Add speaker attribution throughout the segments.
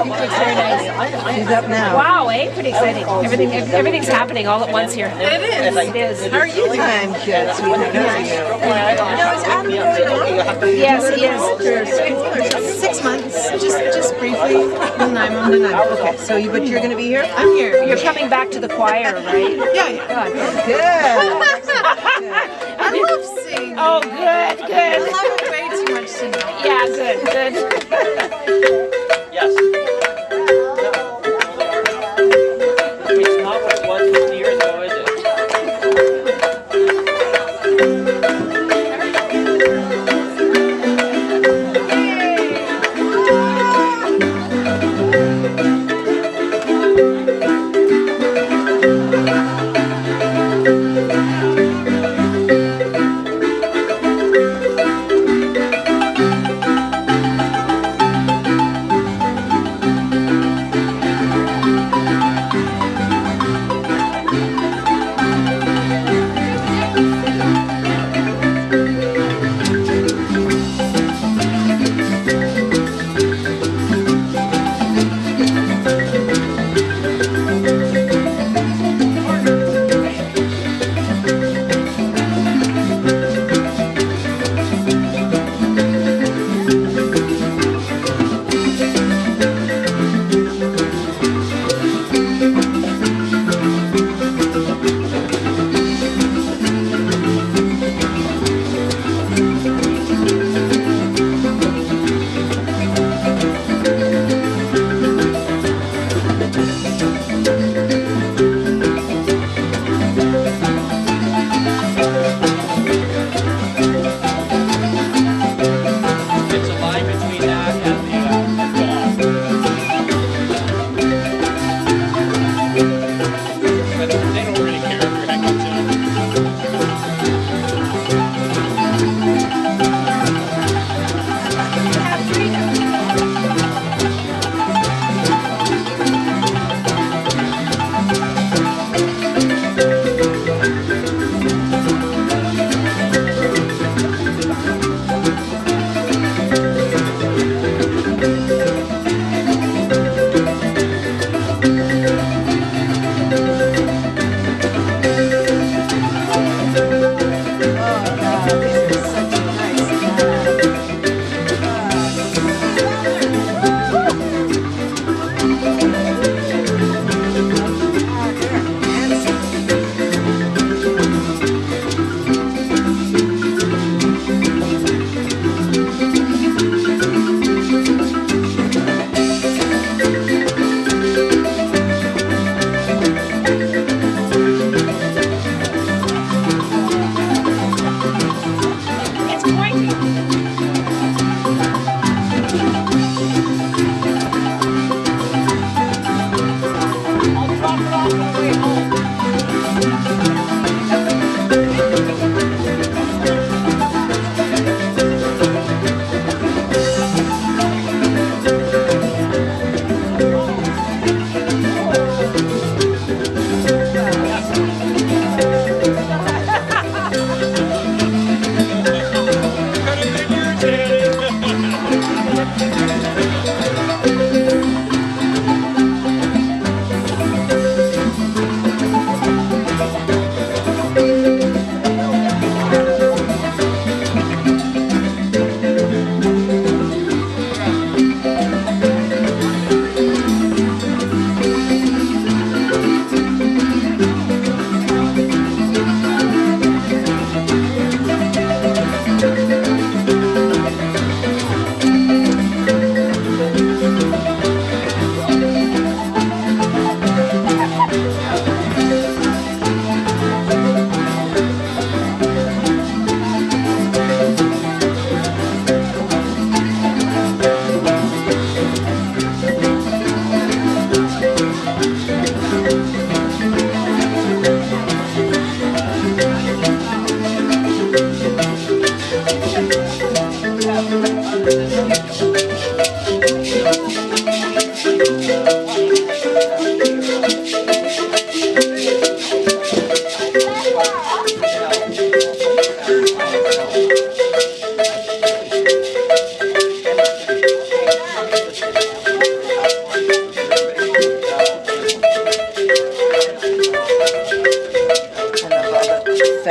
Speaker 1: It's very nice.
Speaker 2: She's up now.
Speaker 1: Wow, pretty exciting. Everything's happening all at once here.
Speaker 3: It is.
Speaker 1: It is.
Speaker 3: How are you doing?
Speaker 2: I'm good, sweetheart. How are you?
Speaker 3: No, is Adam going on?
Speaker 1: Yes, he is.
Speaker 3: For school or something? 6 months, just briefly. Then I'm on the night.
Speaker 2: Okay, so but you're going to be here?
Speaker 3: I'm here.
Speaker 1: You're coming back to the choir, right?
Speaker 3: Yeah.
Speaker 2: Good.
Speaker 3: I love singing.
Speaker 1: Oh, good,
Speaker 3: I
Speaker 1: good.
Speaker 3: love it way too much to know.
Speaker 1: Yeah, good, good.
Speaker 4: Yes. It's not what it was 50 years ago, is it?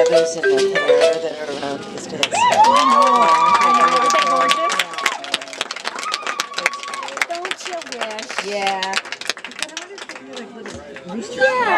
Speaker 2: feathers in the hair that are around these days.
Speaker 1: Aren't they gorgeous? Don't you wish?
Speaker 2: Yeah.
Speaker 1: Yeah.